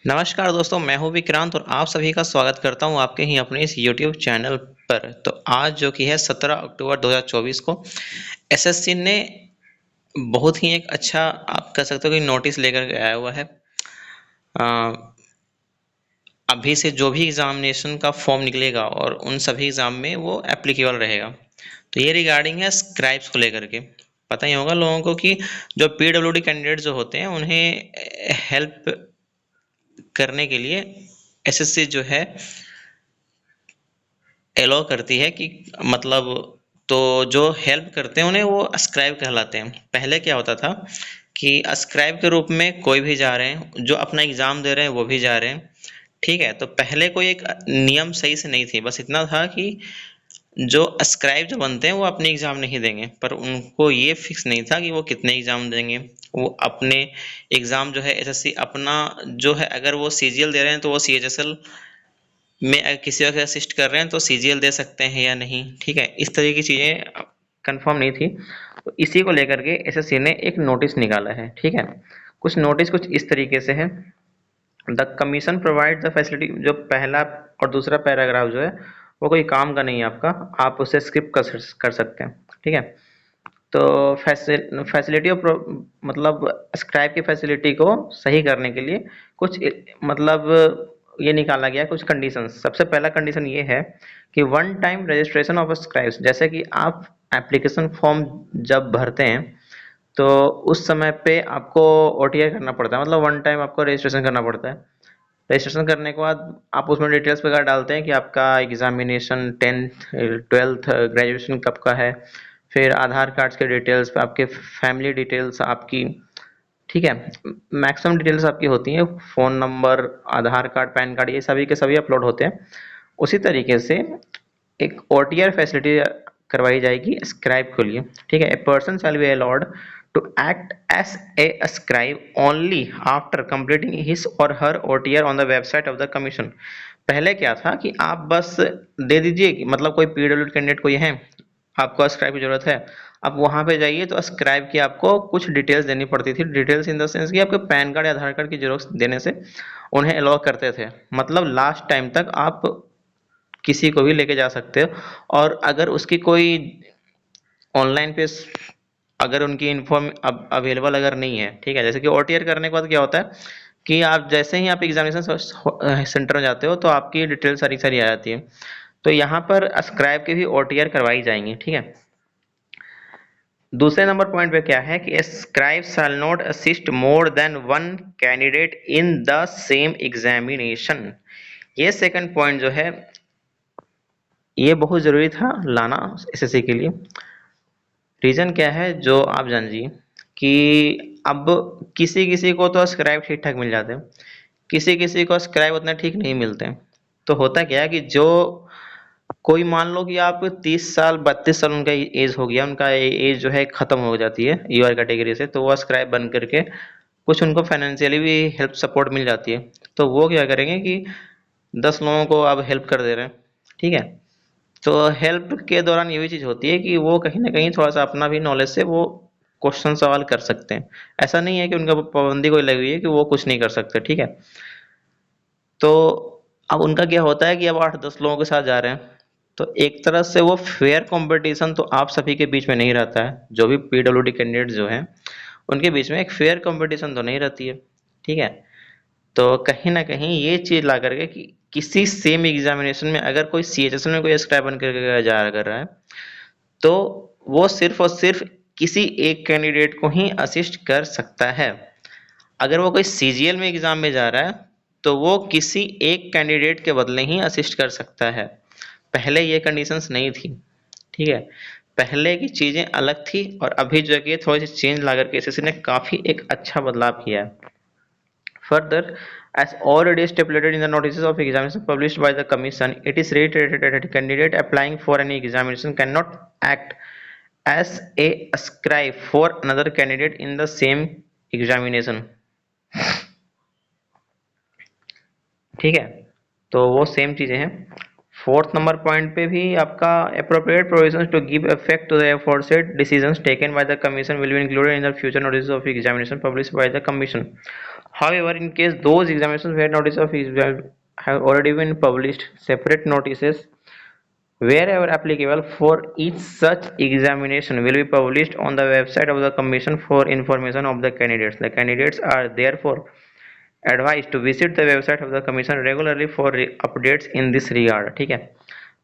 नमस्कार दोस्तों, मैं हूँ विक्रांत और आप सभी का स्वागत करता हूँ आपके ही अपने इस YouTube चैनल पर। तो आज जो कि है 17 अक्टूबर 2024 को एसएससी ने बहुत ही एक अच्छा आप कह सकते हो कि नोटिस लेकर के आया हुआ है। अ, अभी से जो भी एग्जामिनेशन का फॉर्म निकलेगा और उन सभी एग्जाम में वो एप्लीकेबल रहेगा। तो ये रिगार्डिंग है स्क्राइब्स को लेकर के। पता ही होगा लोगों को कि जो पीडब्ल्यूडी कैंडिडेट जो होते हैं उन्हें हेल्प करने के लिए एसएससी जो है एलाउ करती है कि मतलब तो जो हेल्प करते हैं उन्हें वो अस्क्राइब कहलाते हैं। पहले क्या होता था कि अस्क्राइब के रूप में कोई भी जा रहे हैं, जो अपना एग्ज़ाम दे रहे हैं वो भी जा रहे हैं, ठीक है? तो पहले कोई एक नियम सही से नहीं थी, बस इतना था कि जो अस्क्राइब जो बनते हैं वो अपने एग्ज़ाम नहीं देंगे, पर उनको ये फिक्स नहीं था कि वो कितने एग्ज़ाम देंगे। वो अपने एग्ज़ाम जो है एसएससी अपना जो है, अगर वो सीजीएल दे रहे हैं तो वो सीएचएसएल में अगर किसी वक्त असिस्ट कर रहे हैं तो सीजीएल दे सकते हैं या नहीं, ठीक है? इस तरह की चीज़ें कंफर्म नहीं थी। तो इसी को लेकर के एसएससी ने एक नोटिस निकाला है, ठीक है? कुछ नोटिस कुछ इस तरीके से है। The commission provide the facility, जो पहला और दूसरा पैराग्राफ जो है वो कोई काम का नहीं है आपका, आप उसे स्किप कर सकते हैं, ठीक है? तो फैसिलिटी ऑफ मतलब स्क्राइब की फैसिलिटी को सही करने के लिए कुछ मतलब ये निकाला गया कुछ कंडीशंस। सबसे पहला कंडीशन ये है कि one time registration of scribes, जैसे कि आप एप्लीकेशन फॉर्म जब भरते हैं तो उस समय पे आपको ओटीआर करना पड़ता है, मतलब वन टाइम आपको रजिस्ट्रेशन करना पड़ता है। रजिस्ट्रेशन करने के बाद आप उसमें डिटेल्स वगैरह डालते हैं कि आपका एग्जामिनेशन 10th 12th ग्रेजुएशन कब का है, फिर आधार कार्ड्स के डिटेल्स, आपके फैमिली डिटेल्स आपकी, ठीक है? मैक्सिमम डिटेल्स आपकी होती हैं, फ़ोन नंबर, आधार कार्ड, पैन कार्ड, ये सभी के सभी अपलोड होते हैं। उसी तरीके से एक ओटीआर फैसिलिटी करवाई जाएगी स्क्राइब के लिए, ठीक है? A person shall be allowed to act as a scribe only after completing his or her OTR on the website of the commission. पहले क्या था कि आप बस दे दीजिए कि मतलब कोई पीडब्ल्यूडी कैंडिडेट कोई है, आपको स्क्राइब की जरूरत है, आप वहां पे जाइए तो स्क्राइब की आपको कुछ डिटेल्स देनी पड़ती थी। डिटेल्स इन द सेंस कि आपके पैन कार्ड या आधार कार्ड की जेरोक्स देने से उन्हें अलाउ करते थे, मतलब लास्ट टाइम तक आप किसी को भी लेके जा सकते हो। और अगर उसकी कोई ऑनलाइन पे अगर उनकी इन्फॉर्म अवेलेबल अगर नहीं है, ठीक है? जैसे कि ओटीआर करने के बाद क्या होता है कि आप जैसे ही आप एग्जामिनेशन सेंटर में जाते हो तो आपकी डिटेल सारी सारी आ जाती है। तो यहाँ पर स्क्राइब के भी ओटीआर करवाई जाएंगी, ठीक है? दूसरे नंबर पॉइंट पे क्या है कि scribe shall not assist more than one candidate in the same examination. ये सेकंड पॉइंट जो है ये बहुत जरूरी था लाना एसएससी के लिए। रीजन क्या है जो आप जानिए कि अब किसी किसी को तो स्क्राइब ठीक ठाक मिल जाते हैं, किसी किसी को स्क्राइब उतना ठीक नहीं मिलते हैं। तो होता क्या है कि जो कोई मान लो कि आप 30 साल 32 साल उनका एज हो गया, उनका एज जो है खत्म हो जाती है यूआर कैटेगरी से, तो वो स्क्राइब बन करके कुछ उनको फाइनेंशियली भी हेल्प सपोर्ट मिल जाती है। तो वो क्या करेंगे कि 10 लोगों को अब हेल्प कर दे रहे हैं, ठीक है? तो हेल्प के दौरान ये भी चीज होती है कि वो कहीं ना कहीं थोड़ा सा अपना भी नॉलेज से वो क्वेश्चन सवाल कर सकते हैं। ऐसा नहीं है कि उनका पाबंदी कोई लगी हुई है कि वो कुछ नहीं कर सकते, ठीक है? तो अब उनका क्या होता है कि अब 8-10 लोगों के साथ जा रहे हैं, तो एक तरह से वो फेयर कंपटीशन तो आप सभी के बीच में नहीं रहता है। जो भी पीडब्ल्यूडी कैंडिडेट जो हैं उनके बीच में एक फेयर कंपटीशन तो नहीं रहती है, ठीक है? तो कहीं ना कहीं ये चीज ला करके कि किसी सेम एग्जामिनेशन में अगर कोई सीएचएसएल में कोई स्क्राइब बन करके जा कर रहा है तो वो सिर्फ और सिर्फ किसी एक कैंडिडेट को ही असिस्ट कर सकता है। अगर वो कोई सीजीएल में एग्जाम में जा रहा है तो वो किसी एक कैंडिडेट के बदले ही असिस्ट कर सकता है। पहले ये कंडीशंस नहीं थी, ठीक है? पहले की चीजें अलग थी और अभी जो है कि थोड़ी सी चेंज ला करके एसएससी ने काफी एक अच्छा बदलाव किया है। Further, as already stipulated in the notices of examination published by the Commission, it is reiterated that a candidate applying for any examination cannot act as a scribe for another candidate in the same examination. ठीक है? तो वो same चीजें हैं। Fourth number point पे भी आपका appropriate provisions to give effect to the aforesaid decisions taken by the commission will be included in the future notices of examination published by the commission. However, in case those examinations where notice of exam have already been published, separate notices wherever applicable for each such examination will be published on the website of the commission for information of the candidates. The candidates are therefore advised to visit the website of the commission regularly for updates in this regard. ठीक है,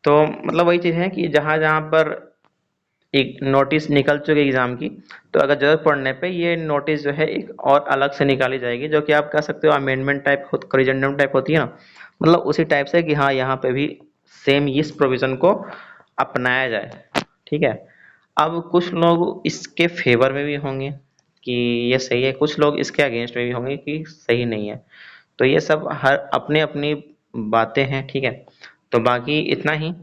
तो मतलब वही चीज़ है कि जहाँ जहाँ पर एक नोटिस निकल चुके एग्जाम की, तो अगर जरूरत पड़ने पे ये नोटिस जो है एक और अलग से निकाली जाएगी, जो कि आप कह सकते हो अमेंडमेंट टाइप करिजेंडम टाइप होती है ना, मतलब उसी टाइप से कि हाँ यहाँ पे भी सेम इस प्रोविजन को अपनाया जाए। ठीक है, अब कुछ लोग इसके फेवर में भी होंगे कि ये सही है, कुछ लोग इसके अगेंस्ट में भी होंगे कि सही नहीं है। तो ये सब हर अपनी अपनी बातें हैं। ठीक है, तो बाकी इतना ही।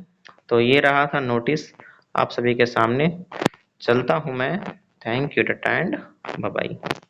तो ये रहा था नोटिस आप सभी के सामने। चलता हूँ मैं। Thank you tata and bye bye.